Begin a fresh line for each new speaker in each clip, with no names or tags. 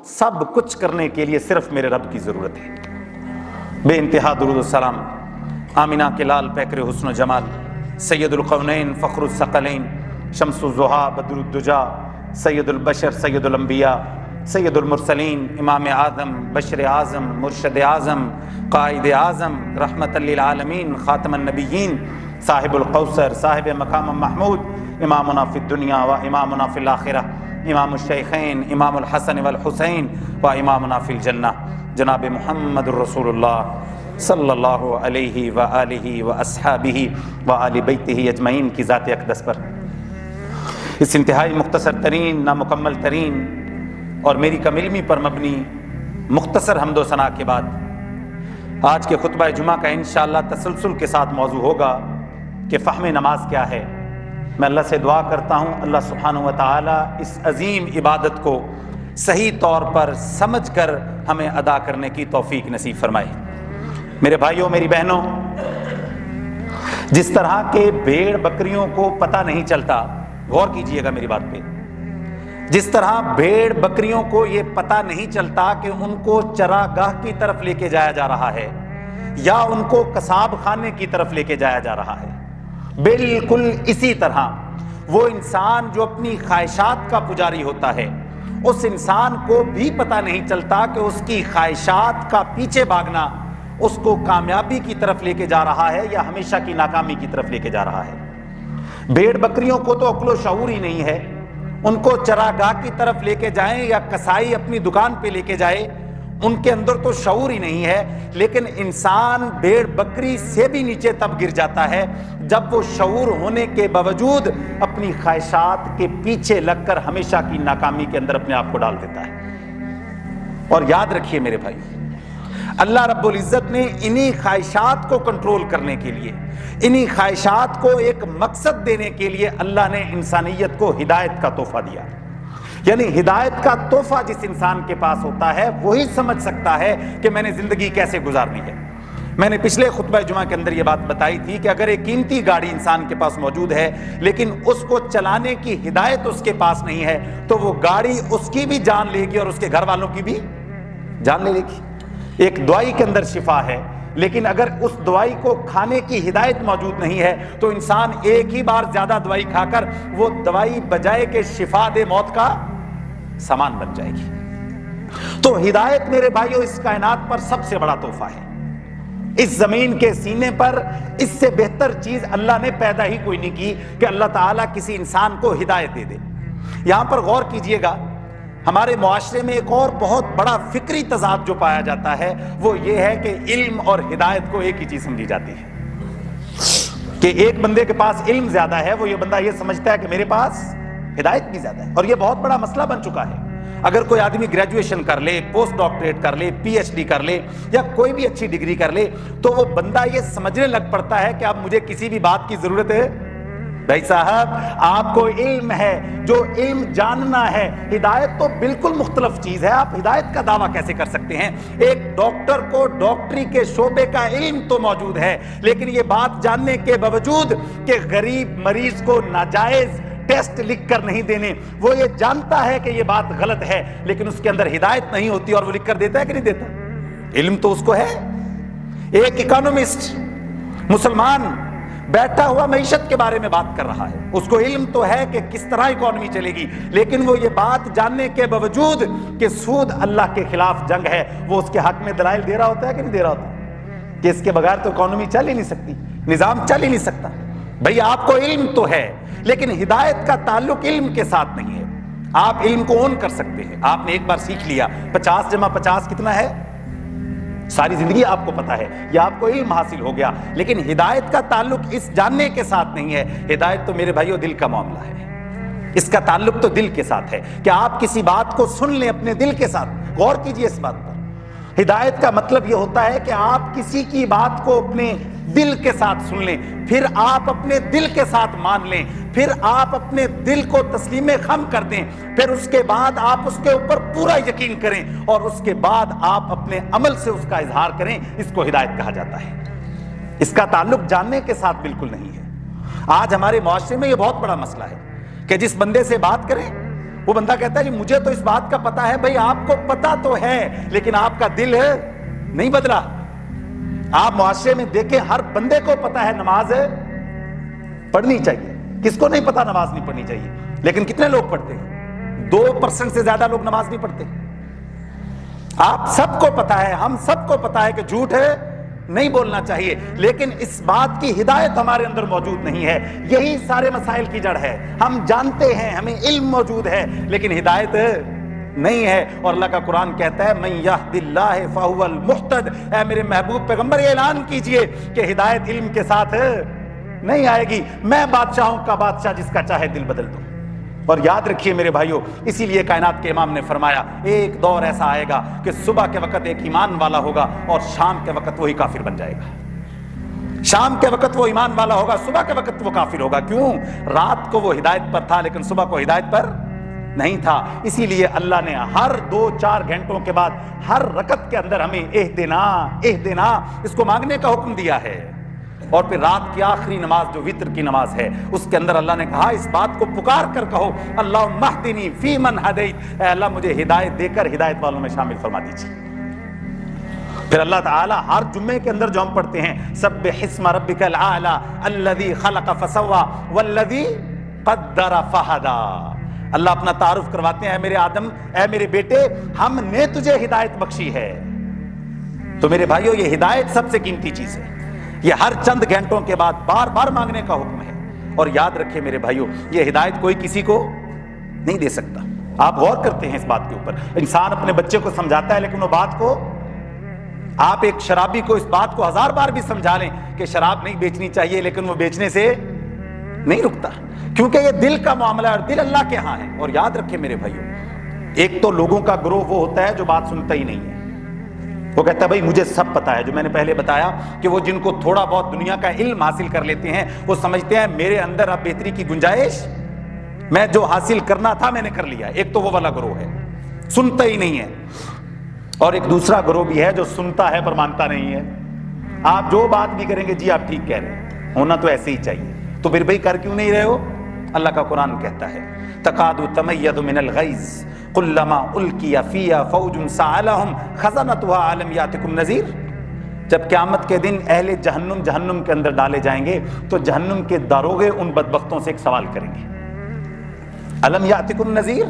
سب کچھ کرنے کے لیے صرف میرے رب کی ضرورت ہے۔ بے انتہا درود و سلام آمینہ کے لال پیکر حسن و جمال، سید القونین فخر الثقلین، شمس الضحیٰ بدر الدجا، سید البشر سید الانبیاء، سید المرسلین، امام اعظم بشر اعظم مرشد اعظم قائد اعظم رحمت للعالمین خاتم النبیین، صاحب القوثر صاحب مقام محمود، امامنا فی الدنیا و امامنا فی الآخرہ، امام الشیخین امام الحسن والحسین و امامنا فی الجنہ، جناب محمد الرسول اللہ صلی اللہ علیہ وآلہ واصحابہ وآل بیتہ اجمعین کی ذات اقدس پر اس انتہائی مختصر ترین نامکمل ترین اور میری کم علمی پر مبنی مختصر حمد و ثنا کے بعد آج کے خطبہ جمعہ کا انشاءاللہ تسلسل کے ساتھ موضوع ہوگا کہ فہم نماز کیا ہے۔ میں اللہ سے دعا کرتا ہوں اللہ سبحانہ و تعالی اس عظیم عبادت کو صحیح طور پر سمجھ کر ہمیں ادا کرنے کی توفیق نصیب فرمائے۔ میرے بھائیوں میری بہنوں، جس طرح کے بھیڑ بکریوں کو پتہ نہیں چلتا، غور کیجئے گا میری بات پہ، جس طرح بھیڑ بکریوں کو یہ پتہ نہیں چلتا کہ ان کو چراگاہ کی طرف لے کے جایا جا رہا ہے یا ان کو قصاب خانے کی طرف لے کے جایا جا رہا ہے، بالکل اسی طرح وہ انسان جو اپنی خواہشات کا پجاری ہوتا ہے، اس انسان کو بھی پتہ نہیں چلتا کہ اس کی خواہشات کا پیچھے بھاگنا اس کو کامیابی کی طرف لے کے جا رہا ہے یا ہمیشہ کی ناکامی کی طرف لے کے جا رہا ہے۔ بھیڑ بکریوں کو تو عقل و شعور ہی نہیں ہے، ان کو چراگاہ کی طرف لے کے جائیں یا کسائی اپنی دکان پہ لے کے جائے، ان کے اندر تو شعور ہی نہیں ہے۔ لیکن انسان بھیڑ بکری سے بھی نیچے تب گر جاتا ہے جب وہ شعور ہونے کے باوجود اپنی خواہشات کے پیچھے لگ کر ہمیشہ کی ناکامی کے اندر اپنے آپ کو ڈال دیتا ہے۔ اور یاد رکھیے میرے بھائی، اللہ رب العزت نے انہی خواہشات کو کنٹرول کرنے کے لیے، انہی خواہشات کو ایک مقصد دینے کے لیے اللہ نے انسانیت کو ہدایت کا تحفہ دیا۔ یعنی ہدایت کا تحفہ جس انسان کے پاس ہوتا ہے وہی سمجھ سکتا ہے کہ میں نے زندگی کیسے گزارنی ہے۔ میں نے پچھلے خطبہ جمعہ کے اندر یہ بات بتائی تھی کہ اگر ایک قیمتی گاڑی انسان کے پاس موجود ہے لیکن اس کو چلانے کی ہدایت اس کے پاس نہیں ہے تو وہ گاڑی اس کی بھی جان لے گی اور اس کے گھر والوں کی بھی جان لے گی۔ ایک دوائی کے اندر شفا ہے، لیکن اگر اس دوائی کو کھانے کی ہدایت موجود نہیں ہے تو انسان ایک ہی بار زیادہ دوائی کھا کر وہ دوائی بجائے کہ شفا دے موت کا سامان بن جائے گی۔ تو ہدایت میرے بھائیوں اس کائنات پر سب سے بڑا تحفہ ہے۔ اس زمین کے سینے پر اس سے بہتر چیز اللہ نے پیدا ہی کوئی نہیں کی کہ اللہ تعالیٰ کسی انسان کو ہدایت دے دے۔ یہاں پر غور کیجئے گا، ہمارے معاشرے میں ایک اور بہت بڑا فکری تضاد جو پایا جاتا ہے وہ یہ ہے کہ علم اور ہدایت کو ایک ہی چیز سمجھی جاتی ہے کہ ایک بندے کے پاس علم زیادہ ہے، وہ یہ بندہ یہ سمجھتا ہے کہ میرے پاس ہدایت بھی زیادہ ہے۔ اور یہ بہت بڑا مسئلہ بن چکا ہے۔ اگر کوئی آدمی گریجویشن کر لے، پوسٹ ڈاکٹریٹ کر لے، پی ایچ ڈی کر لے یا کوئی بھی اچھی ڈگری کر لے تو وہ بندہ یہ سمجھنے لگ پڑتا ہے کہ اب مجھے کسی بھی بات کی ضرورت ہے۔ بھائی صاحب، آپ کو علم ہے، جو علم جاننا ہے۔ ہدایت تو بالکل مختلف چیز ہے۔ آپ ہدایت کا دعویٰ کیسے کر سکتے ہیں؟ ایک ڈاکٹر کو ڈاکٹری کے شعبے کا علم تو موجود ہے، لیکن یہ بات جاننے کے باوجود کہ غریب مریض کو ناجائز ٹیسٹ لکھ کر نہیں دینے، وہ یہ جانتا ہے کہ یہ بات غلط ہے لیکن اس کے اندر ہدایت نہیں ہوتی اور وہ لکھ کر دیتا ہے کہ نہیں دیتا؟ علم تو اس کو ہے۔ ایک اکانومسٹ مسلمان بیٹھا ہوا معیشت کے بارے میں بات کر رہا ہے، اس کو علم تو ہے کہ کس طرح اکانومی چلے گی، لیکن وہ یہ بات جاننے کے باوجود کہ سود اللہ کے خلاف جنگ ہے، وہ اس کے حق میں دلائل دے رہا ہوتا ہے کہ نہیں دے رہا ہوتا کہ اس کے بغیر تو اکانومی چل ہی نہیں سکتی، نظام چل ہی نہیں سکتا۔ بھئی آپ کو علم تو ہے لیکن ہدایت کا تعلق علم کے ساتھ نہیں ہے۔ آپ علم کو اون کر سکتے ہیں، آپ نے ایک بار سیکھ لیا 50 + 50 کتنا ہے، ساری زندگی آپ کو پتا ہے، یا آپ کو علم حاصل ہو گیا، لیکن ہدایت کا تعلق اس جاننے کے ساتھ نہیں ہے۔ ہدایت تو میرے بھائیوں دل کا معاملہ ہے، اس کا تعلق تو دل کے ساتھ ہے کہ آپ کسی بات کو سن لیں اپنے دل کے ساتھ۔ غور کیجئے اس بات پر، ہدایت کا مطلب یہ ہوتا ہے کہ آپ کسی کی بات کو اپنے دل کے ساتھ سن لیں، پھر آپ اپنے دل کے ساتھ مان لیں، پھر آپ اپنے دل کو تسلیم خم کر دیں، پھر اس کے بعد آپ اس کے اوپر پورا یقین کریں اور اس کے بعد آپ اپنے عمل سے اس کا اظہار کریں۔ اس کو ہدایت کہا جاتا ہے۔ اس کا تعلق جاننے کے ساتھ بالکل نہیں ہے۔ آج ہمارے معاشرے میں یہ بہت بڑا مسئلہ ہے کہ جس بندے سے بات کریں وہ بندہ کہتا ہے جی مجھے تو اس بات کا پتا ہے. بھائی آپ کو پتا تو ہے لیکن آپ کا دل نہیں بدلا. آپ معاشرے میں دیکھیں ہر بندے کو پتا ہے نماز پڑھنی چاہیے. کس کو نہیں پتا نماز نہیں پڑھنی چاہیے؟ لیکن کتنے لوگ پڑھتے ہیں؟ 2% سے زیادہ لوگ نماز نہیں پڑھتے. آپ سب کو پتا ہے, ہم سب کو پتا ہے کہ جھوٹ ہے نہیں بولنا چاہیے, لیکن اس بات کی ہدایت ہمارے اندر موجود نہیں ہے. یہی سارے مسائل کی جڑ ہے. ہم جانتے ہیں, ہمیں علم موجود ہے, لیکن ہدایت نہیں ہے. اور اللہ کا قرآن کہتا ہے من یہد اللہ فہو المہتد. اے میرے محبوب پیغمبر یہ اعلان کیجئے کہ ہدایت علم کے ساتھ نہیں آئے گی. میں بادشاہوں کا بادشاہ جس کا چاہے دل بدل دوں. اور یاد رکھیے میرے بھائیوں, اسی لیے کائنات کے امام نے فرمایا ایک دور ایسا آئے گا کہ صبح کے وقت ایک ایمان والا ہوگا اور شام کے وقت وہی کافر بن جائے گا. شام کے وقت وہ ایمان والا ہوگا, صبح کے وقت وہ کافر ہوگا. کیوں؟ رات کو وہ ہدایت پر تھا لیکن صبح کو ہدایت پر نہیں تھا. اسی لیے اللہ نے ہر 2-4 گھنٹوں کے بعد ہر رکعت کے اندر ہمیں اہدنا اہدنا اس کو مانگنے کا حکم دیا ہے. اور پھر رات کی آخری نماز جو وتر کی نماز ہے اس کے اندر اللہ نے کہا اس بات کو پکار کر کہو اللہم اہدنی فی من ہدیت. اے اللہ مجھے ہدایت دے کر ہدایت والوں میں شامل فرما دیجیے. پھر اللہ تعالیٰ ہر جمعے کے اندر جو ہم پڑھتے ہیں سبح اسم ربک الاعلی الذی خلق فسوی والذی قدر فہدی, اللہ اپنا تعارف کرواتے ہیں, اے میرے آدم, اے میرے بیٹے, ہم نے تجھے ہدایت بخشی ہے. تو میرے بھائیو یہ ہدایت سب سے قیمتی چیز ہے. یہ ہر چند گھنٹوں کے بعد بار بار مانگنے کا حکم ہے. اور یاد رکھیں میرے بھائیو یہ ہدایت کوئی کسی کو نہیں دے سکتا. آپ غور کرتے ہیں اس بات کے اوپر, انسان اپنے بچے کو سمجھاتا ہے لیکن وہ بات کو, آپ ایک شرابی کو اس بات کو 1000 بار بھی سمجھا لیں کہ شراب نہیں بیچنی چاہیے لیکن وہ بیچنے سے نہیں رکتا, کیونکہ یہ دل کا معاملہ ہے اور دل اللہ کے ہاں ہے. اور یاد رکھیں میرے بھائیو ایک تو لوگوں کا گروہ وہ ہوتا ہے جو بات سنتا ہی نہیں ہے. وہ کہتا ہے بھائی مجھے سب پتا ہے. جو میں نے پہلے بتایا کہ وہ جن کو تھوڑا بہت دنیا کا علم حاصل کر لیتے ہیں وہ سمجھتے ہیں میرے اندر اب بہتری کی گنجائش, میں جو حاصل کرنا تھا میں نے کر لیا. ایک تو وہ والا گروہ ہے سنتا ہی نہیں ہے. اور ایک دوسرا گروہ بھی ہے جو سنتا ہے پر مانتا نہیں ہے. آپ جو بات بھی کریں گے جی آپ ٹھیک کہہ رہے ہیں, ہونا تو ایسے ہی چاہیے. تو پھر بھائی کر کیوں نہیں رہے ہو؟ اللہ کا قرآن کہتا ہے تکاد تمیض من الغیظ کلما القی فیہا فوج سألہم خزنتها الم یاتکم نذیر. جب قیامت کے دن اہل جہنم کے اندر ڈالے جائیں گے تو جہنم کے داروغے ان بدبختوں سے ایک سوال کریں گے الم یاتکم نذیر.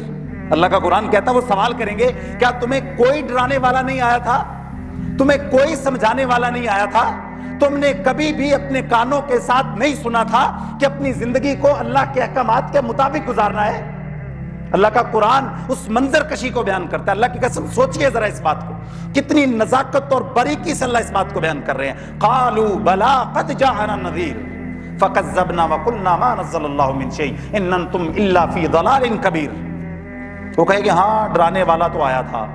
اللہ کا قرآن کہتا ہے وہ سوال کریں گے کیا تمہیں کوئی ڈرانے والا نہیں آیا تھا, تمہیں کوئی سمجھانے والا نہیں آیا تھا, تم نے کبھی بھی اپنے کانوں کے ساتھ نہیں سنا تھا کہ اپنی زندگی کو اللہ کے احکامات کے مطابق گزارنا ہے. اللہ کا قرآن اس منظر کشی کو بیان کرتا ہے. اللہ کی قسم سوچئے ذرا اس بات کو, کتنی نزاکت اور باریکی سے اللہ اس بات کو بیان کر رہے ہیں. قالوا بلا قد جاءنا نذیر فکذبنا وقلنا ما نزل اللہ من شیء ان انتم الا فی ضلال کبیر. وہ کہے کہ ہاں ڈرانے والا تو آیا تھا,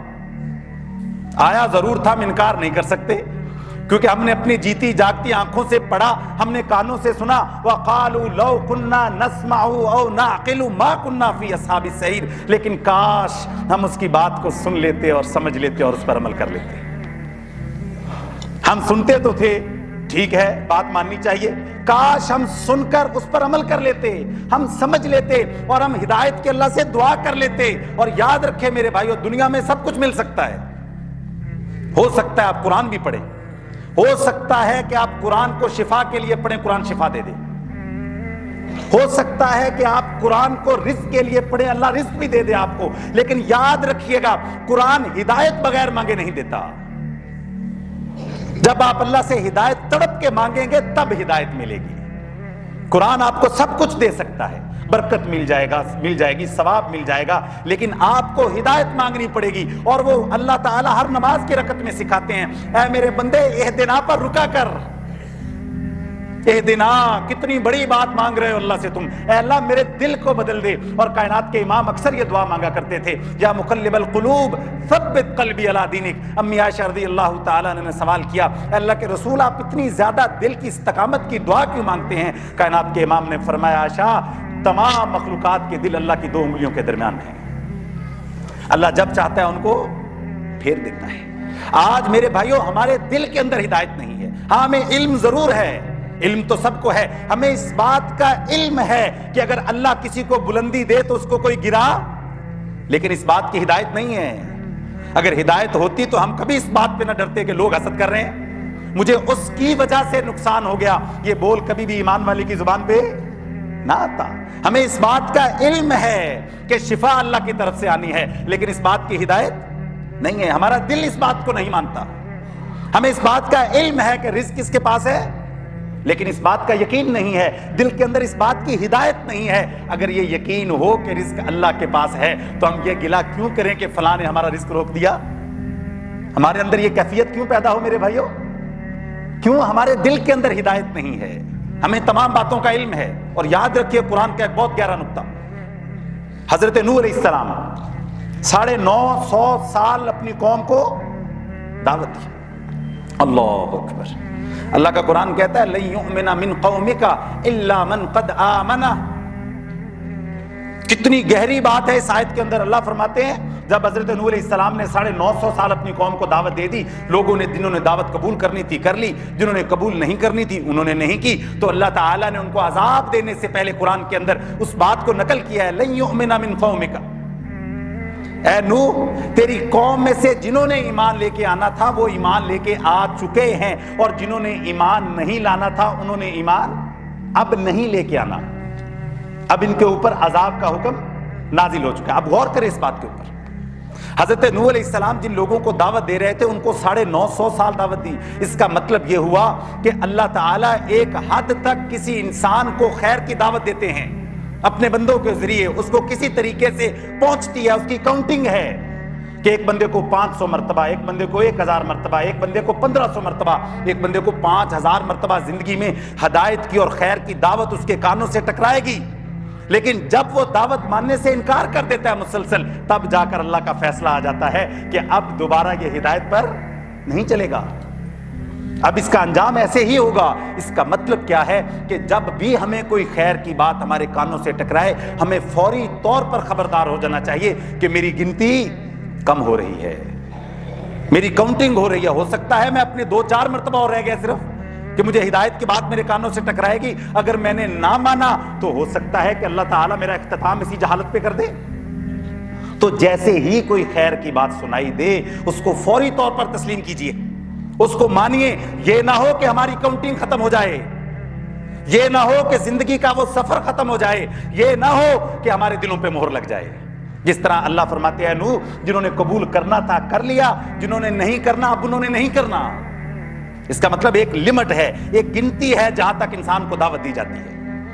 آیا ضرور تھا, ہم انکار نہیں کر سکتے کیونکہ ہم نے اپنی جیتی جاگتی آنکھوں سے پڑھا, ہم نے کانوں سے سنا. وَقَالُوا لَوْ كُنَّا نَسْمَعُ أَوْ نَعْقِلُ مَا كُنَّا فِي أَصْحَابِ السَّعِيرِ. لیکن کاش ہم اس کی بات کو سن لیتے اور سمجھ لیتے اور اس پر عمل کر لیتے. ہم سنتے تو تھے, ٹھیک ہے بات ماننی چاہیے, کاش ہم سن کر اس پر عمل کر لیتے, ہم سمجھ لیتے اور ہم ہدایت کے اللہ سے دعا کر لیتے. اور یاد رکھیں میرے بھائیو دنیا میں سب کچھ مل سکتا ہے. ہو سکتا ہے آپ قرآن بھی پڑھیں, ہو سکتا ہے کہ آپ قرآن کو شفا کے لیے پڑھیں, قرآن شفا دے دے. ہو سکتا ہے کہ آپ قرآن کو رزق کے لیے پڑھیں, اللہ رزق بھی دے دے آپ کو. لیکن یاد رکھیے گا قرآن ہدایت بغیر مانگے نہیں دیتا. جب آپ اللہ سے ہدایت تڑپ کے مانگیں گے تب ہدایت ملے گی. قرآن آپ کو سب کچھ دے سکتا ہے, برکت مل جائے گی, ثواب مل جائے گا, لیکن آپ کو ہدایت مانگنی پڑے گی. اور وہ اللہ تعالیٰ ہر نماز کی رکعت میں سکھاتے ہیں اے میرے بندے اہدنا پر رکا کر. اہدنا, کتنی بڑی بات مانگ رہے ہو اللہ سے تم, اے اللہ میرے دل کو بدل دے. اور کائنات کے امام اکثر یہ دعا مانگا کرتے تھے یا مقلب القلوب ثبت قلبی علی دینک. امی عائشہ رضی اللہ تعالیٰ نے سوال کیا اے اللہ کے رسول آپ اتنی زیادہ دل کی استقامت کی دعا کیوں مانگتے ہیں؟ کائنات کے امام نے فرمایا عائشہ تمام مخلوقات کے دل اللہ کی 2 انگلیوں کے درمیان ہیں. اللہ جب چاہتا ہے ان کو پھیر دیتا ہے. آج میرے بھائیوں ہمارے دل کے اندر ہدایت نہیں ہے. ہاں ہمیں علم ضرور ہے, علم تو سب کو ہے, ہمیں اس بات کا علم ہے کہ اگر اللہ کسی کو بلندی دے تو اس کو کوئی گرا لیکن اس بات کی ہدایت نہیں ہے۔ اگر ہدایت ہوتی تو ہم کبھی اس بات پہ نہ ڈرتے کہ لوگ حسد کر رہے ہیں، مجھے اس کی وجہ سے نقصان ہو گیا، یہ بول کبھی بھی ایمان والے کی زبان پہ نہ آتا۔ ہمیں اس بات کا علم ہے کہ شفا اللہ کی طرف سے آنی ہے، لیکن اس بات کی ہدایت نہیں ہے، ہمارا دل اس بات کو نہیں مانتا۔ ہمیں اس بات کا علم ہے کہ رزق کس کے پاس ہے، لیکن اس بات کا یقین نہیں ہے، دل کے اندر اس بات کی ہدایت نہیں ہے۔ اگر یہ یقین ہو کہ رزق اللہ کے پاس ہے تو ہم یہ گلہ کیوں کریں کہ فلاں نے ہمارا رزق روک دیا؟ ہمارے اندر یہ کیفیت کیوں پیدا ہو میرے بھائیوں؟ کیوں ہمارے دل کے اندر ہدایت نہیں ہے؟ ہمیں تمام باتوں کا علم ہے۔ اور یاد رکھیے قرآن کا ایک بہت گہرا نقطہ، حضرت نوح علیہ السلام 950 سال اپنی قوم کو دعوت دی۔ اللہ اکبر، اللہ کا قرآن کہتا ہے لن یؤمن من قومک الا من قد آمن۔ کتنی گہری بات ہے اس آیت کے اندر۔ اللہ فرماتے ہیں جب حضرت نوح علیہ السلام نے 950 سال اپنی قوم کو دعوت دے دی، لوگوں نے جنہوں نے دعوت قبول کرنی تھی کر لی، جنہوں نے قبول نہیں کرنی تھی انہوں نے نہیں کی، تو اللہ تعالیٰ نے ان کو عذاب دینے سے پہلے قرآن کے اندر اس بات کو نقل کیا ہے لن یؤمن من قومک، اے نوح تیری قوم میں سے جنہوں نے ایمان لے کے آنا تھا وہ ایمان لے کے آ چکے ہیں، اور جنہوں نے ایمان نہیں لانا تھا انہوں نے ایمان اب نہیں لے کے آنا، اب ان کے اوپر عذاب کا حکم نازل ہو چکا ہے۔ اب غور کریں اس بات کے اوپر۔ حضرت نوح علیہ السلام جن لوگوں کو دعوت دے رہے تھے ان کو 950 سال دعوت دی۔ اس کا مطلب یہ ہوا کہ اللہ تعالیٰ ایک حد تک کسی انسان کو خیر کی دعوت دیتے ہیں اپنے بندوں کے ذریعے، اس کو کسی طریقے سے پہنچتی ہے، اس کی کاؤنٹنگ ہے کہ ایک بندے کو 500 مرتبہ، ایک بندے کو 1000 مرتبہ، ایک بندے کو 1500 مرتبہ، ایک بندے کو 5000 مرتبہ زندگی میں ہدایت کی اور خیر کی دعوت اس کے کانوں سے ٹکرائے گی۔ لیکن جب وہ دعوت ماننے سے انکار کر دیتا ہے مسلسل، تب جا کر اللہ کا فیصلہ آ جاتا ہے کہ اب دوبارہ یہ ہدایت پر نہیں چلے گا، اب اس کا انجام ایسے ہی ہوگا۔ اس کا مطلب کیا ہے کہ جب بھی ہمیں کوئی خیر کی بات ہمارے کانوں سے ٹکرائے ہمیں فوری طور پر خبردار ہو جانا چاہیے کہ میری گنتی کم ہو رہی ہے، میری کاؤنٹنگ ہو رہی ہے۔ ہو سکتا ہے میں اپنے 2-4 مرتبہ اور رہ گیا صرف کہ مجھے ہدایت کی بات میرے کانوں سے ٹکرائے گی، اگر میں نے نہ مانا تو ہو سکتا ہے کہ اللہ تعالیٰ میرا اختتام اسی جہالت پہ کر دے۔ تو جیسے ہی کوئی خیر کی بات سنائی دے اس کو فوری طور پر تسلیم کیجئے، اس کو مانیے۔ یہ نہ ہو کہ ہماری کاؤنٹنگ ختم ہو جائے، یہ نہ ہو کہ زندگی کا وہ سفر ختم ہو جائے، یہ نہ ہو کہ ہمارے دلوں پہ مہر لگ جائے۔ جس طرح اللہ فرماتے ہیں نوح جنہوں نے قبول کرنا تھا کر لیا، جنہوں نے نہیں کرنا اب انہوں نے نہیں کرنا۔ اس کا مطلب ایک لمٹ ہے، ایک گنتی ہے جہاں تک انسان کو دعوت دی جاتی ہے،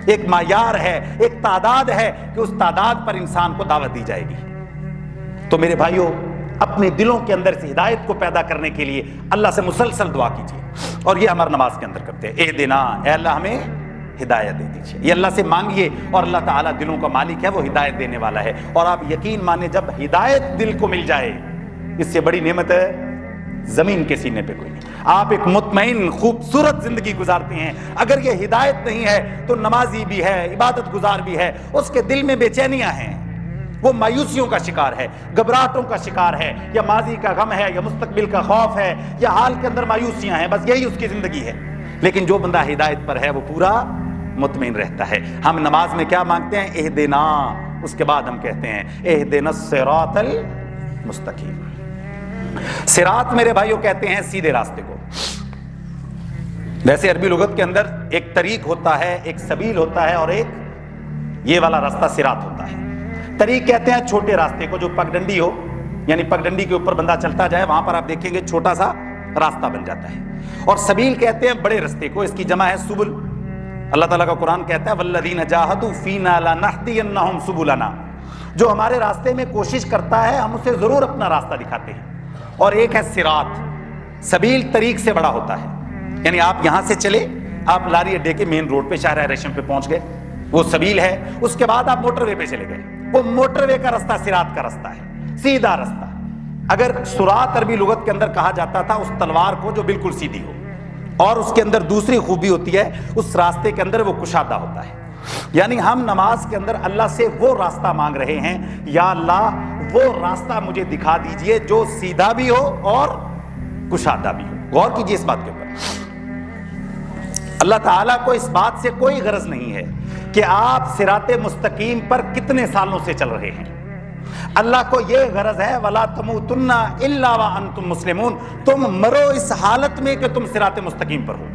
ایک معیار ہے، ایک تعداد ہے کہ اس تعداد پر انسان کو دعوت دی جائے گی۔ تو میرے بھائیوں اپنے دلوں کے اندر سے ہدایت کو پیدا کرنے کے لیے اللہ سے مسلسل دعا کیجیے، اور یہ ہمارا نماز کے اندر کرتے ہیں اہدنا، اے اللہ ہمیں ہدایت دے دیجیے۔ یہ اللہ سے مانگیے اور اللہ تعالیٰ دلوں کا مالک ہے، وہ ہدایت دینے والا ہے۔ اور آپ یقین مانیں جب ہدایت دل کو مل جائے اس سے بڑی نعمت ہے زمین کے سینے پہ کوئی نہیں۔ آپ ایک مطمئن خوبصورت زندگی گزارتے ہیں۔ اگر یہ ہدایت نہیں ہے تو نمازی بھی ہے، عبادت گزار بھی ہے، اس کے دل میں بے چینیاں ہیں، وہ مایوسیوں کا شکار ہے، گھبراہٹوں کا شکار ہے، یا ماضی کا غم ہے، یا مستقبل کا خوف ہے، یا حال کے اندر مایوسیاں ہیں، بس یہی اس کی زندگی ہے۔ لیکن جو بندہ ہدایت پر ہے وہ پورا مطمئن رہتا ہے۔ ہم نماز میں کیا مانگتے ہیں؟ اہدنا، اس کے بعد ہم کہتے ہیں اہدنا الصراط المستقیم۔ صراط میرے بھائیوں کہتے ہیں سیدھے راستے کو۔ ویسے عربی لغت کے اندر ایک طریق ہوتا ہے، ایک سبیل ہوتا ہے، اور ایک یہ والا راستہ صراط ہوتا ہے۔ طریق کہتے ہیں چھوٹے راستے کو جو پگڈنڈی ہو، یعنی پگڈنڈی کے اوپر بندہ چلتا جائے، وہاں پر آپ دیکھیں گے چھوٹا سا راستہ بن جاتا ہے۔ اور سبیل کہتے ہیں بڑے راستے کو، اس کی جمع ہے سبل۔ اللہ تعالیٰ کا قرآن کہتا ہے والذین جاہدوا فینا لنہدینہم سبلنا، جو ہمارے راستے میں کوشش کرتا ہے ہم اسے ضرور اپنا راستہ دکھاتے ہیں۔ اور ایک ہے صراط، سبیل طریق سے بڑا ہوتا ہے، یعنی آپ یہاں سے چلے، آپ لاری اڈے کے مین روڈ پہ شاہراہ ریشم پہ پہنچ گئے، وہ سبیل ہے۔ اس کے بعد آپ موٹر وے پہ چلے گئے، وہ موٹر وے کا راستہ صراط کا راستہ ہے، سیدھا راستہ۔ اگر صراط عربی لغت کے اندر کہا جاتا تھا اس تلوار کو جو بالکل سیدھی ہو، اور اس کے اندر دوسری خوبی ہوتی ہے اس راستے کے اندر وہ کشادہ ہوتا ہے۔ یعنی ہم نماز کے اندر اللہ سے وہ راستہ مانگ رہے ہیں، یا اللہ وہ راستہ مجھے دکھا دیجئے جو سیدھا بھی ہو اور کشادہ بھی ہو۔ غور کیجئے اس بات کے اوپر۔ اللہ تعالیٰ کو اس بات سے کوئی غرض نہیں ہے کہ آپ صراط مستقیم پر کتنے سالوں سے چل رہے ہیں۔ اللہ کو یہ غرض ہے وَلَا تَمُوتُنَّ إِلَّا وَأَنْتُمْ مُسْلِمُونَ، تم مرو اس حالت میں کہ تم صراط مستقیم پر ہو۔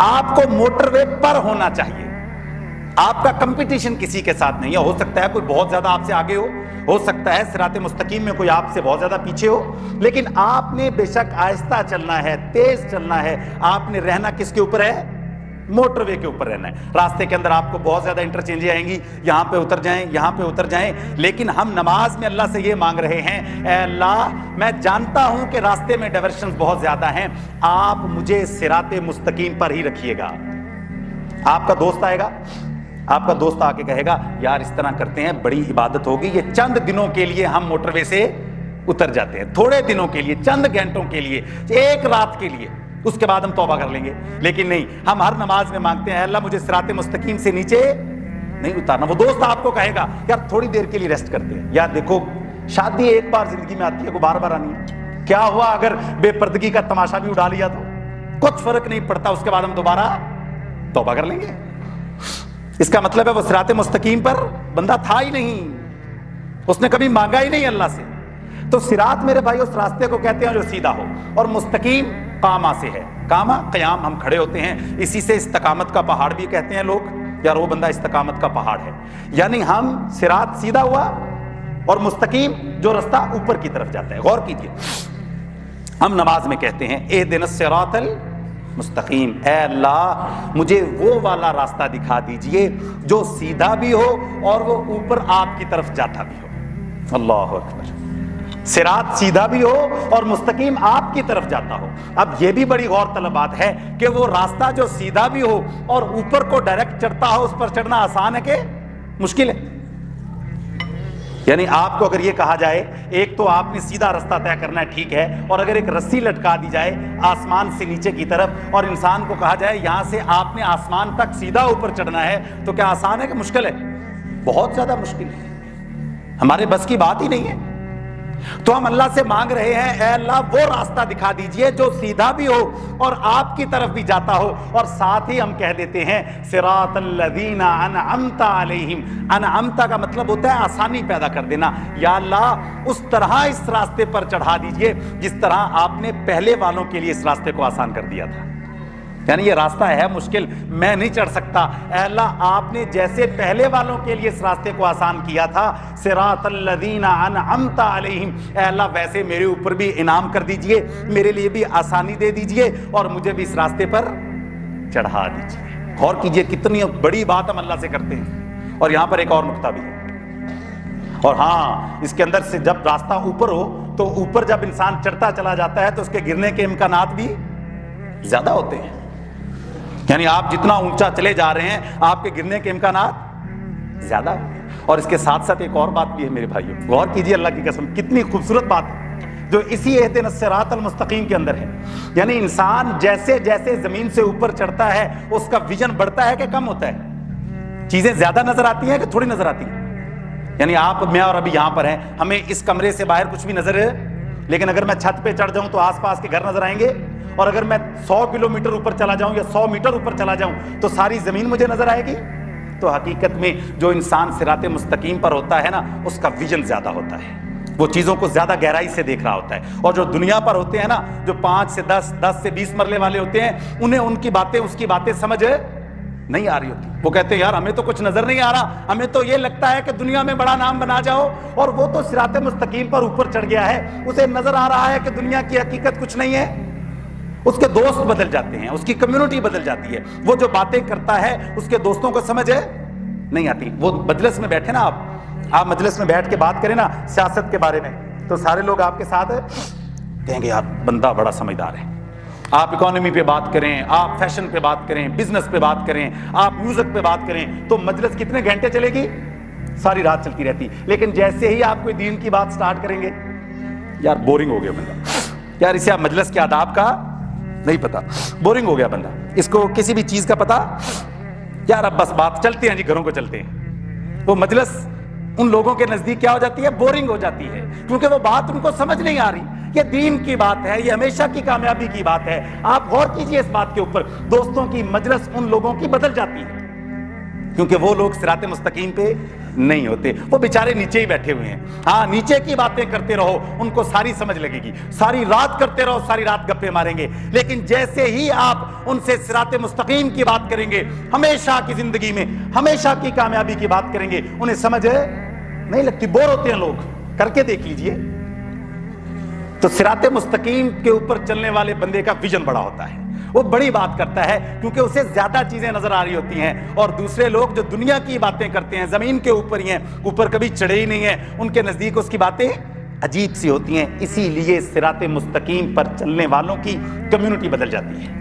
آپ کو موٹر وے پر ہونا چاہیے، آپ کا کمپٹیشن کسی کے ساتھ نہیں ہے۔ ہو سکتا ہے کوئی بہت زیادہ آپ سے آگے ہو سکتا ہے صراط مستقیم میں کوئی آپ سے بہت زیادہ پیچھے ہو، لیکن آپ نے بے شک آہستہ چلنا ہے، تیز چلنا ہے۔ آپ نے رہنا کس کے اوپر ہے؟ موٹر وے کے اوپر رہنا ہے۔ راستے کے اندر آپ کو بہت زیادہ انٹرچینجیں آئیں گی، یہاں پہ اتر جائیں، یہاں پہ اتر جائیں، لیکن ہم نماز میں اللہ سے یہ مانگ رہے ہیں، اے اللہ میں جانتا ہوں کہ راستے میں ڈائیورشنز بہت زیادہ ہیں، آپ مجھے صراط مستقیم پر ہی رکھیے گا۔ آپ کا دوست آئے گا، آپ کا دوست آ کے کہے گا یار اس طرح کرتے ہیں، بڑی عبادت ہوگی، یہ چند دنوں کے لیے ہم موٹر وے سے اتر جاتے ہیں، تھوڑے دنوں کے لیے، چند گھنٹوں کے لیے، ایک رات کے لیے، اس کے بعد ہم توبہ کر لیں گے۔ لیکن نہیں، ہم ہر نماز میں مانگتے ہیں اے اللہ مجھے صراط مستقیم سے نیچے نہیں اتارنا۔ وہ دوست آپ کو کہے گا یار تھوڑی دیر کے لیے ریسٹ کرتے ہیں۔ یار دیکھو شادی ایک بار زندگی میں آتی ہے، کوئی بار بار آنی ہے، کیا ہوا اگر بے پردگی کا تماشا بھی اڑا لیا تو کچھ فرق نہیں پڑتا، اس کے بعد ہم دوبارہ توبہ کر لیں گے۔ اس کا مطلب ہے وہ صراط مستقیم پر بندہ تھا ہی نہیں، اس نے کبھی مانگا ہی نہیں اللہ سے۔ تو صراط میرے بھائی اس راستے کو کہتے ہیں جو سیدھا ہو، اور مستقیم قامہ سے ہے۔ قامہ قیام، ہم کھڑے ہوتے ہیں، اسی سے استقامت کا پہاڑ بھی کہتے ہیں لوگ، یار وہ بندہ استقامت کا پہاڑ ہے، یعنی ہم صراط سیدھا ہوا اور مستقیم جو رستہ اوپر کی طرف جاتا ہے۔ غور کیجئے، ہم نماز میں کہتے ہیں اہدنا الصراط المستقیم، اے اللہ مجھے وہ والا راستہ دکھا دیجئے جو سیدھا بھی ہو اور وہ اوپر آپ کی طرف جاتا بھی ہو۔ اللہ اکبر، صراط سیدھا بھی ہو اور مستقیم آپ کی طرف جاتا ہو۔ اب یہ بھی بڑی غور طلب بات ہے کہ وہ راستہ جو سیدھا بھی ہو اور اوپر کو ڈائریکٹ چڑھتا ہو، اس پر چڑھنا آسان ہے کہ مشکل ہے؟ یعنی آپ کو اگر یہ کہا جائے ایک تو آپ نے سیدھا رستہ طے کرنا ہے، ٹھیک ہے، اور اگر ایک رسی لٹکا دی جائے آسمان سے نیچے کی طرف اور انسان کو کہا جائے یہاں سے آپ نے آسمان تک سیدھا اوپر چڑھنا ہے، تو کیا آسان ہے کہ مشکل ہے؟ بہت زیادہ مشکل ہے، ہمارے بس کی بات ہی نہیں ہے۔ تو ہم اللہ سے مانگ رہے ہیں اے اللہ وہ راستہ دکھا دیجئے جو سیدھا بھی ہو اور آپ کی طرف بھی جاتا ہو، اور ساتھ ہی ہم کہہ دیتے ہیں صراط الذین انعمت علیہم۔ انعمت کا مطلب ہوتا ہے آسانی پیدا کر دینا، یا اللہ اس طرح اس راستے پر چڑھا دیجئے جس طرح آپ نے پہلے والوں کے لیے اس راستے کو آسان کر دیا تھا۔ یعنی یہ راستہ ہے مشکل، میں نہیں چڑھ سکتا، اے اللہ آپ نے جیسے پہلے والوں کے لیے اس راستے کو آسان کیا تھا صراط الذین انعمت علیہم، اے اللہ ویسے میرے اوپر بھی انعام کر دیجئے، میرے لیے بھی آسانی دے دیجئے اور مجھے بھی اس راستے پر چڑھا دیجئے۔ غور کیجئے کتنی بڑی بات ہم اللہ سے کرتے ہیں۔ اور یہاں پر ایک اور نقطہ بھی ہے، اور ہاں اس کے اندر سے جب راستہ اوپر ہو تو اوپر جب انسان چڑھتا چلا جاتا ہے تو اس کے گرنے کے امکانات بھی زیادہ ہوتے ہیں۔ یعنی آپ جتنا اونچا چلے جا رہے ہیں آپ کے گرنے کے امکانات زیادہ ہیں۔ اور اس کے ساتھ ساتھ ایک اور بات بھی ہے میرے بھائیوں، غور کیجئے اللہ کی قسم کتنی خوبصورت بات ہے جو اسی اہدنا الصراط المستقیم کے اندر ہے۔ یعنی انسان جیسے جیسے زمین سے اوپر چڑھتا ہے اس کا ویژن بڑھتا ہے کہ کم ہوتا ہے؟ چیزیں زیادہ نظر آتی ہیں کہ تھوڑی نظر آتی ہیں؟ یعنی آپ میں اور ابھی یہاں پر ہیں، ہمیں اس کمرے سے باہر کچھ بھی نظر ہے، لیکن اگر میں چھت پہ چڑھ جاؤں تو آس پاس کے گھر نظر آئیں گے، اور اگر میں 100 کلومیٹر اوپر چلا جاؤں یا 100 میٹر اوپر چلا جاؤں تو ساری زمین مجھے نظر آئے گی۔ تو حقیقت میں جو انسان صراط مستقیم پر ہوتا ہے نا اس کا ویژن زیادہ ہوتا ہے، وہ چیزوں کو زیادہ گہرائی سے دیکھ رہا ہوتا ہے۔ اور جو دنیا پر ہوتے ہیں نا، جو 5 سے 10 10 سے 20 مرلے والے ہوتے ہیں، انہیں ان کی باتیں اس کی باتیں سمجھ نہیں آ رہی ہوتی۔ وہ کہتے ہیں یار ہمیں تو کچھ نظر نہیں آ رہا، ہمیں تو یہ لگتا ہے کہ دنیا میں بڑا نام بنا جاؤ، اور وہ تو صراط مستقیم پر اوپر چڑھ گیا ہے، اسے نظر آ رہا ہے کہ دنیا کی حقیقت کچھ نہیں ہے۔ اس کے دوست بدل جاتے ہیں، اس کی کمیونٹی بدل جاتی ہے، وہ جو باتیں کرتا ہے اس کے دوستوں کو سمجھ نہیں آتی۔ وہ مجلس میں بیٹھے نا، آپ مجلس میں بیٹھ کے بات کریں نا سیاست کے بارے میں تو سارے لوگ آپ کے ساتھ کہیں گے یار بندہ بڑا سمجھدار ہے۔ آپ اکانومی پہ بات کریں، آپ فیشن پہ بات کریں، بزنس پہ بات کریں، آپ میوزک پہ بات کریں تو مجلس کتنے گھنٹے چلے گی؟ ساری رات چلتی رہتی۔ لیکن جیسے ہی آپ کوئی دین کی بات سٹارٹ کریں گے یار بورنگ ہو گیا بندہ، یار اسے آپ مجلس کے آداب کا نہیں پتا، بورنگ ہو گیا بندہ، اس کو کسی بھی چیز کا پتا، یار اب بس بات چلتے ہیں جی، گھروں کو چلتے ہیں۔ وہ مجلس ان لوگوں کے نزدیک کیا ہو جاتی ہے؟ بورنگ ہو جاتی ہے، کیونکہ وہ بات ان کو سمجھ نہیں آ رہی۔ یہ دین کی بات ہے، یہ ہمیشہ کی کامیابی کی بات ہے۔ آپ غور کیجئے اس بات کے اوپر، دوستوں کی مجلس ان لوگوں کی بدل جاتی ہے کیونکہ وہ لوگ صراط مستقیم پہ نہیں ہوتے. وہ بیچارے نیچے ہی بیٹھے ہوئے ہیں. ہاں نیچے کی باتیں کرتے رہو, ان کو ساری سمجھ لگے گی. ساری رات کرتے رہو, ساری رات گپے ماریں گے. لیکن جیسے ہی آپ ان سے صراط مستقیم کی بات کریں گے, ہمیشہ کی زندگی میں ہمیشہ کی کامیابی کی بات کریں گے, انہیں سمجھ نہیں لگتی, بور ہوتے ہیں لوگ. کر کے دیکھ لیجئے. تو صراط مستقیم کے اوپر چلنے والے بندے کا ویژن بڑا ہوتا ہے, وہ بڑی بات کرتا ہے, کیونکہ اسے زیادہ چیزیں نظر آ رہی ہوتی ہیں. اور دوسرے لوگ جو دنیا کی باتیں کرتے ہیں, زمین کے اوپر ہی ہیں, اوپر کبھی چڑھے ہی نہیں ہیں, ان کے نزدیک اس کی باتیں عجیب سی ہوتی ہیں. اسی لیے صراط مستقیم پر چلنے والوں کی کمیونٹی بدل جاتی ہے,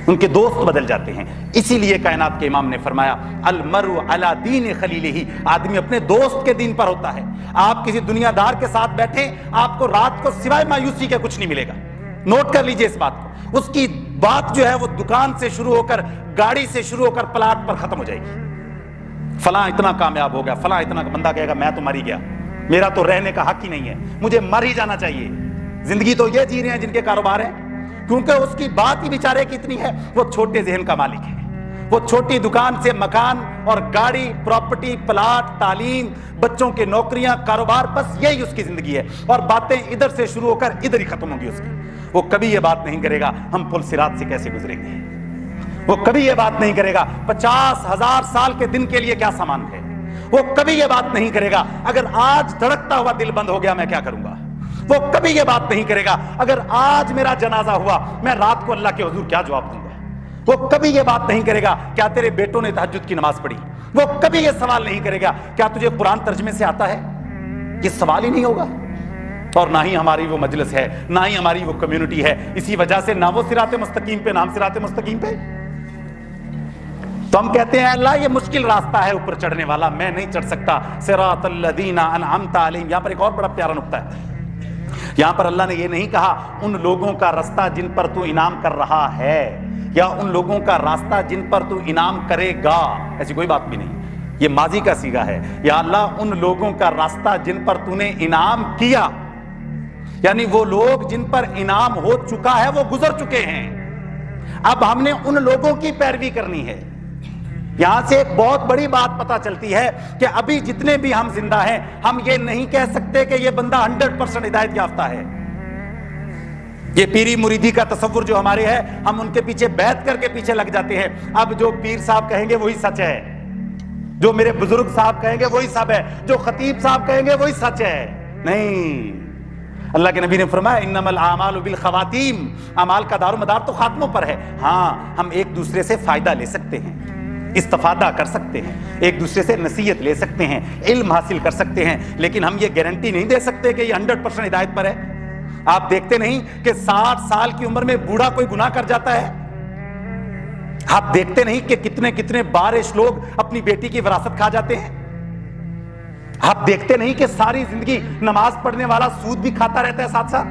ان کے دوست بدل جاتے ہیں. اسی لیے کائنات کے امام نے فرمایا المرء علی دین خلیلہ, آدمی اپنے دوست کے دین پر ہوتا ہے. آپ کسی دنیا دار کے ساتھ بیٹھیں, آپ کو رات کو سوائے مایوسی کے کچھ نہیں ملے گا. نوٹ کر لیجئے اس بات کو. اس کی بات جو ہے وہ دکان سے شروع ہو کر, گاڑی سے شروع ہو کر پلاٹ پر ختم ہو جائے گی. فلاں اتنا کامیاب ہو گیا, فلاں اتنا, بندہ کہے گا میں تو مر ہی گیا, میرا تو رہنے کا حق ہی نہیں ہے, مجھے مر ہی جانا چاہیے. زندگی تو یہ جی رہے ہیں جن کے کاروبار ہیں, کیونکہ اس کی بات ہی بیچارے کی اتنی ہے, وہ چھوٹے ذہن کا مالک ہے. وہ چھوٹی دکان سے مکان اور گاڑی, پراپرٹی, پلاٹ, تعلیم, بچوں کے نوکریاں, کاروبار, بس یہی اس کی زندگی ہے. اور باتیں ادھر سے شروع ہو کر ادھر ہی ختم ہوں گی اس کی. وہ کبھی یہ بات نہیں کرے گا ہم پل صراط سے کیسے گزریں گے. وہ کبھی یہ بات نہیں کرے گا 50,000 سال کے دن کے لیے کیا سامان ہے. وہ کبھی یہ بات نہیں کرے گا اگر آج دھڑکتا ہوا دل بند ہو گیا میں کیا کروں گا. وہ کبھی یہ بات نہیں کرے گا اگر آج میرا جنازہ ہوا میں رات کو اللہ کے حضور کیا جواب دوں گا. وہ کبھی یہ بات نہیں کرے گا کیا تیرے بیٹوں نے تہجد کی نماز پڑھی. وہ کبھی یہ سوال نہیں کرے گا کیا تجھے قرآن ترجمے سے آتا ہے. یہ سوال ہی نہیں ہوگا. اور نہ ہی ہماری وہ مجلس ہے, نہ ہی ہماری وہ کمیونٹی ہے. اسی وجہ سے نہ وہ صراط مستقیم پہ, نام صراط مستقیم پہ. تو ہم کہتے ہیں اللہ یہ مشکل راستہ ہے اوپر چڑھنے والا, میں نہیں چڑھ سکتا. صراط الذین انعمت علیہم. یہاں پر ایک اور بڑا پیارا نقطہ ہے. یہاں پر اللہ نے یہ نہیں کہا ان لوگوں کا راستہ جن پر تو انعام کر رہا ہے, یا ان لوگوں کا راستہ جن پر تو انعام کرے گا. ایسی کوئی بات بھی نہیں, یہ ماضی کا صیغہ ہے. یا اللہ ان لوگوں کا راستہ جن پر تو نے انعام کیا, یعنی وہ لوگ جن پر انعام ہو چکا ہے وہ گزر چکے ہیں. اب ہم نے ان لوگوں کی پیروی کرنی ہے. یہاں سے ایک بہت بڑی بات پتہ چلتی ہے کہ ابھی جتنے بھی ہم زندہ ہیں ہم یہ نہیں کہہ سکتے کہ یہ بندہ 100% ہدایت یافتہ ہے. یہ پیری مریدی کا تصور جو ہمارے ہے, ہم ان کے پیچھے بیعت کر کے پیچھے لگ جاتے ہیں. اب جو پیر صاحب کہیں گے وہی سچ ہے, جو میرے بزرگ صاحب کہیں گے وہی سب ہے, جو خطیب صاحب کہیں گے وہی سچ ہے. نہیں, اللہ کے نبی نے فرمایا انما الاعمال بالخواتیم, اعمال کا دار و مدار تو خاتموں پر ہے. ہاں ہم ایک دوسرے سے فائدہ لے سکتے ہیں, استفادہ کر سکتے ہیں, ایک دوسرے سے نصیحت لے سکتے ہیں, علم حاصل کر سکتے ہیں, لیکن ہم یہ گارنٹی نہیں دے سکتے کہ یہ 100% ہدایت پر ہے. آپ دیکھتے نہیں کہ 60 سال کی عمر میں بوڑھا کوئی گناہ کر جاتا ہے. آپ دیکھتے نہیں کہ کتنے کتنے بارش لوگ اپنی بیٹی کی وراثت کھا جاتے ہیں. آپ دیکھتے نہیں کہ ساری زندگی نماز پڑھنے والا سود بھی کھاتا رہتا ہے ساتھ ساتھ.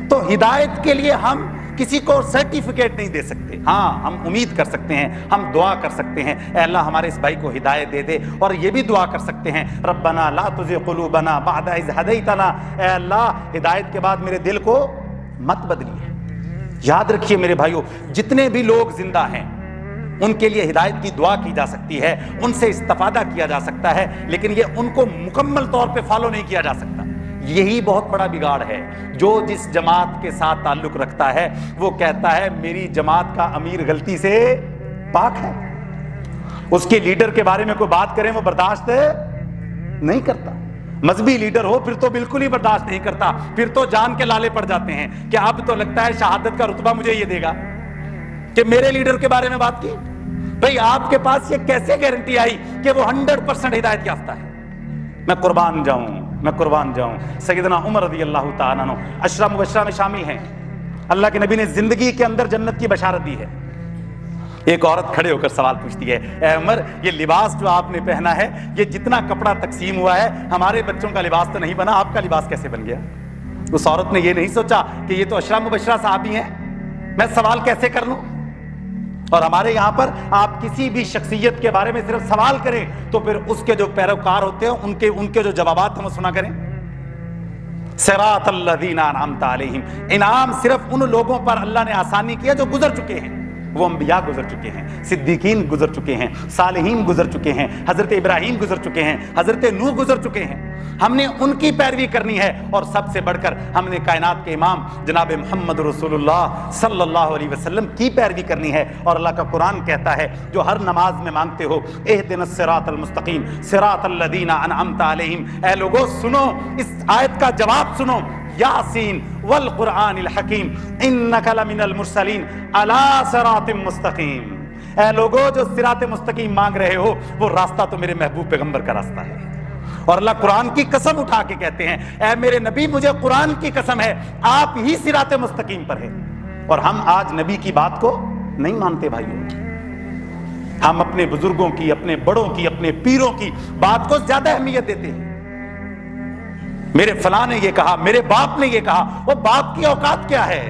تو ہدایت کے لیے ہم کسی کو سرٹیفکیٹ نہیں دے سکتے. ہاں ہم امید کر سکتے ہیں, ہم دعا کر سکتے ہیں اے اللہ ہمارے اس بھائی کو ہدایت دے دے, اور یہ بھی دعا کر سکتے ہیں ربنا لا تزغ قلوبنا بعد اذ ہدیتنا, اے اللہ ہدایت کے بعد میرے دل کو مت بدلیے. یاد رکھیے میرے بھائیو, جتنے بھی لوگ زندہ ہیں ان کے لیے ہدایت کی دعا کی جا سکتی ہے, ان سے استفادہ کیا جا سکتا ہے, لیکن یہ ان کو مکمل طور پہ فالو نہیں کیا جا سکتا. یہی بہت بڑا بگاڑ ہے. جو جس جماعت کے ساتھ تعلق رکھتا ہے وہ کہتا ہے میری جماعت کا امیر غلطی سے پاک ہے. اس کے لیڈر کے بارے میں کوئی بات کریں وہ برداشت نہیں کرتا. مذہبی لیڈر ہو پھر تو بالکل ہی برداشت نہیں کرتا, پھر تو جان کے لالے پڑ جاتے ہیں کہ اب تو لگتا ہے شہادت کا رتبہ مجھے یہ دے گا کہ میرے لیڈر کے بارے میں بات کی. بھئی آپ کے پاس یہ کیسے گارنٹی آئی کہ وہ 100% ہدایت یافتہ ہے. میں قربان جاؤں, سیدنا عمر رضی اللہ تعالیٰ عنہ عشرہ مبشرہ میں شامل ہیں. اللہ کے نبی نے زندگی کے اندر جنت کی بشارت دی ہے. ایک عورت کھڑے ہو کر سوال پوچھتی ہے, اے عمر یہ لباس جو آپ نے پہنا ہے, یہ جتنا کپڑا تقسیم ہوا ہے ہمارے بچوں کا لباس تو نہیں بنا, آپ کا لباس کیسے بن گیا؟ اس عورت نے یہ نہیں سوچا کہ یہ تو عشرہ مبشرہ صحابی ہیں, میں سوال کیسے کر لوں. اور ہمارے یہاں پر آپ کسی بھی شخصیت کے بارے میں صرف سوال کریں تو پھر اس کے جو پیروکار ہوتے ہیں ان کے جو جوابات ہم سنا کریں. صراط الذین انعمت علیہم, انعام صرف ان لوگوں پر اللہ نے آسانی کیا جو گزر چکے ہیں. وہ انبیاء گزر چکے ہیں، صدیقین گزر چکے ہیں، صالحین گزر چکے ہیں، حضرت ابراہیم گزر چکے ہیں، حضرت نوح گزر چکے ہیں. ہم نے ان کی پیروی کرنی ہے، اور سب سے بڑھ کر ہم نے کائنات کے امام جناب محمد رسول اللہ صلی اللہ علیہ وسلم کی پیروی کرنی ہے. اور اللہ کا قرآن کہتا ہے جو ہر نماز میں مانگتے ہو اہدنا الصراط المستقیم صراط الذین انعمت علیہم، اے لوگو سنو اس آیت کا جواب سنو، یاسین والقرآن الحکیم انک لمن المرسلین علی صراط مستقیم. اے لوگو جو صراط مستقیم مانگ رہے ہو وہ راستہ تو میرے محبوب پیغمبر کا راستہ ہے. اور اللہ قرآن کی قسم اٹھا کے کہتے ہیں اے میرے نبی مجھے قرآن کی قسم ہے آپ ہی صراط مستقیم پر ہیں. اور ہم آج نبی کی بات کو نہیں مانتے بھائیوں. ہم اپنے بزرگوں کی، اپنے بڑوں کی، اپنے پیروں کی بات کو زیادہ اہمیت دیتے ہیں. میرے فلاں نے یہ کہا، میرے باپ نے یہ کہا. وہ باپ کی اوقات کیا ہے؟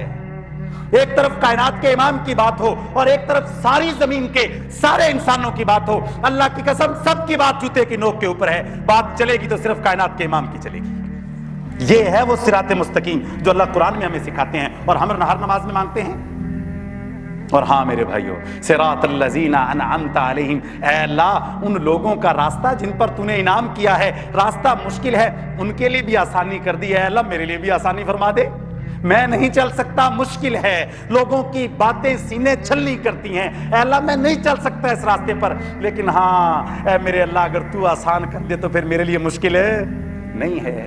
ایک طرف کائنات کے امام کی بات ہو اور ایک طرف ساری زمین کے سارے انسانوں کی بات ہو. اللہ کی قسم سب کی بات جوتے کی نوک کے اوپر ہے. بات چلے گی تو صرف کائنات کے امام کی چلے گی. یہ ہے وہ صراط مستقیم جو اللہ قرآن میں ہمیں سکھاتے ہیں اور ہم ہر نماز میں مانگتے ہیں. اور ہاں میرے بھائیو، صراط الذین انعمت علیہم، اے اللہ ان لوگوں کا راستہ جن پر تو نے انعام کیا ہے. راستہ مشکل ہے ان کے لیے بھی آسانی کر دی ہے. اے اللہ میرے لیے بھی آسانی فرما دے. میں نہیں چل سکتا، مشکل ہے، لوگوں کی باتیں سینے چھلنی کرتی ہیں. اے اللہ میں نہیں چل سکتا اس راستے پر، لیکن ہاں اے میرے اللہ اگر تو آسان کر دے تو پھر میرے لیے مشکل ہے نہیں ہے.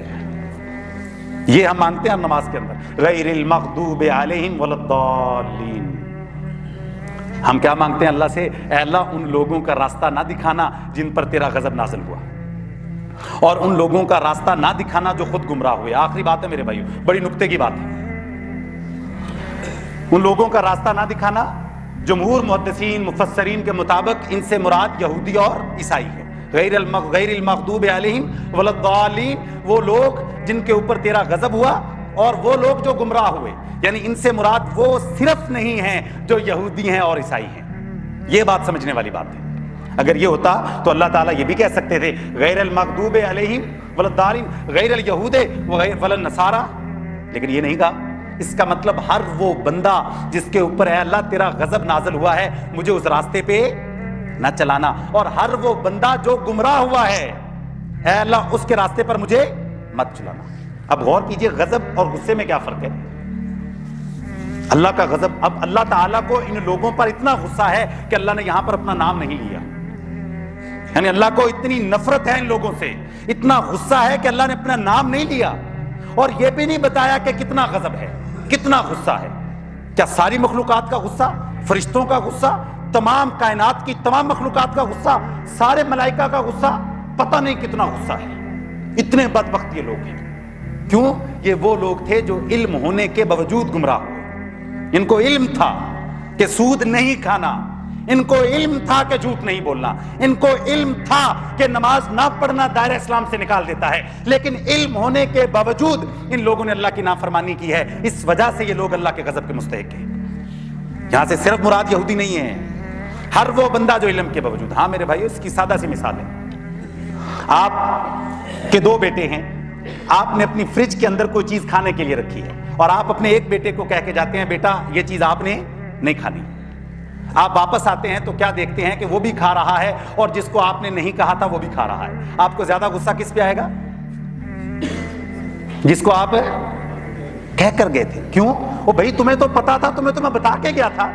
یہ ہم مانگتے ہیں نماز کے اندر، غیر المغضوب علیہم ولا الضالین. ہم کیا مانگتے ہیں اللہ سے؟ اے اللہ ان لوگوں کا راستہ نہ دکھانا جن پر تیرا غضب نازل ہوا، اور ان لوگوں کا راستہ نہ دکھانا جو خود گمراہ ہوئے. آخری بات ہے میرے بھائیو، بڑی نکتے کی بات ہے. ان لوگوں کا راستہ نہ دکھانا جمہور محدثین مفسرین کے مطابق ان سے مراد یہودی اور عیسائی ہے. غیر المغضوب علیہم ولا الضالین، وہ لوگ جن کے اوپر تیرا غضب ہوا اور وہ لوگ جو گمراہ ہوئے. یعنی ان سے مراد وہ صرف نہیں ہیں جو یہودی ہیں اور عیسائی ہیں. یہ بات سمجھنے والی بات ہے. اگر یہ ہوتا تو اللہ تعالیٰ یہ بھی کہہ سکتے تھے غیر المغضوب علیہم ولا الضالین غیر الیہود ولا النصارى، لیکن یہ نہیں کہا. اس کا مطلب ہر وہ بندہ جس کے اوپر اے اللہ تیرا غضب نازل ہوا ہے مجھے اس راستے پہ نہ چلانا، اور ہر وہ بندہ جو گمراہ ہوا ہے اے اللہ اس کے راستے پر مجھے مت چلانا. اب غور کیجئے غضب اور غصے میں کیا فرق ہے. اللہ کا غضب، اب اللہ تعالیٰ کو ان لوگوں پر اتنا غصہ ہے کہ اللہ نے یہاں پر اپنا نام نہیں لیا. یعنی اللہ کو اتنی نفرت ہے ان لوگوں سے، اتنا غصہ ہے کہ اللہ نے اپنا نام نہیں لیا، اور یہ بھی نہیں بتایا کہ کتنا غضب ہے، کتنا غصہ ہے. کیا ساری مخلوقات کا غصہ، فرشتوں کا غصہ، تمام کائنات کی تمام مخلوقات کا غصہ، سارے ملائکہ کا غصہ؟ پتہ نہیں کتنا غصہ ہے. اتنے بدبخت یہ لوگ ہیں. کیوں؟ یہ وہ لوگ تھے جو علم ہونے کے باوجود گمراہ ہوئے. ان کو علم تھا کہ سود نہیں کھانا، ان کو علم تھا کہ جھوٹ نہیں بولنا، ان کو علم تھا کہ نماز نہ پڑھنا دائرہ اسلام سے نکال دیتا ہے، لیکن علم ہونے کے باوجود ان لوگوں نے اللہ کی نافرمانی کی ہے. اس وجہ سے یہ لوگ اللہ کے غضب کے مستحق ہیں. یہاں سے صرف مراد یہودی نہیں ہے، ہر وہ بندہ جو علم کے باوجود. ہاں میرے بھائیو، اس کی سادہ سی مثال ہے. آپ کے دو بیٹے ہیں، آپ نے اپنی فریج کے اندر کوئی چیز کھانے کے لیے رکھی ہے، اور آپ اپنے ایک بیٹے کو کہہ کے جاتے ہیں بیٹا یہ چیز آپ نے نہیں کھانی. آپ واپس آتے ہیں تو کیا دیکھتے ہیں کہ وہ بھی کھا رہا ہے، اور جس کو آپ نے نہیں کہا تھا وہ بھی کھا رہا ہے. آپ کو زیادہ غصہ کس پہ آئے گا؟ جس کو آپ کہہ کر گئے تھے. کیوں؟ وہ بھائی تمہیں تو پتا تھا، تمہیں بتا کے گیا تھا.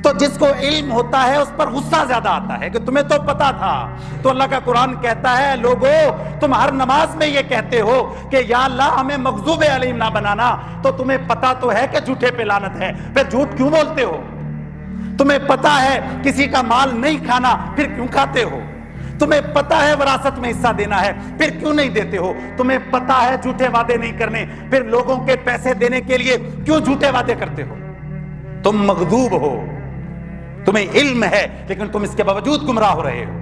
تو جس کو علم ہوتا ہے اس پر غصہ زیادہ آتا ہے کہ تمہیں تو پتا تھا. تو اللہ کا قرآن کہتا ہے لوگو تم ہر نماز میں یہ کہتے ہو کہ یا اللہ ہمیں مغضوب علیہم نہ بنانا، تو تمہیں پتا تو ہے کہ جھوٹے پہ لعنت ہے، پھر جھوٹ کیوں بولتے ہو؟ تمہیں پتا ہے کسی کا مال نہیں کھانا، پھر کیوں کھاتے ہو؟ تمہیں پتا ہے وراثت میں حصہ دینا ہے، پھر کیوں نہیں دیتے ہو؟ تمہیں پتا ہے جھوٹے وعدے نہیں کرنے، پھر لوگوں کے پیسے دینے کے لیے کیوں جھوٹے وعدے کرتے ہو؟ تم مغضوب ہو، تمہیں علم ہے، لیکن تم اس کے باوجود گمراہ ہو رہے ہو.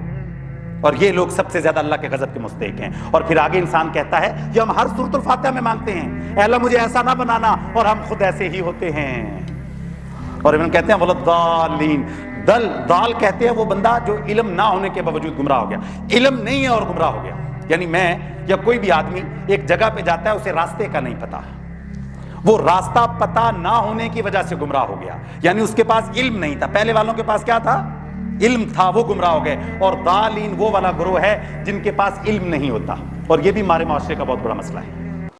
اور یہ لوگ سب سے زیادہ اللہ کے غضب کے مستحق ہیں. اور پھر آگے انسان کہتا ہے یہ ہم ہر سورۃ الفاتحہ میں مانگتے ہیں، اے اللہ مجھے ایسا نہ بنانا، اور ہم خود ایسے ہی ہوتے ہیں. اور ہم کہتے ہیں ولضالین، دال کہتے ہیں وہ بندہ جو علم نہ ہونے کے باوجود گمراہ ہو گیا. علم نہیں ہے اور گمراہ ہو گیا. یعنی میں یا کوئی بھی آدمی ایک جگہ پہ جاتا ہے، اسے راستے کا نہیں پتا، وہ راستہ پتہ نہ ہونے کی وجہ سے گمراہ ہو گیا، یعنی اس کے پاس علم نہیں تھا۔ پہلے والوں کے پاس کیا تھا؟ علم تھا، وہ گمراہ ہو گئے۔ اور ضالین وہ والا گروہ ہے جن کے پاس علم نہیں ہوتا، اور یہ بھی ہمارے معاشرے کا بہت بڑا مسئلہ ہے۔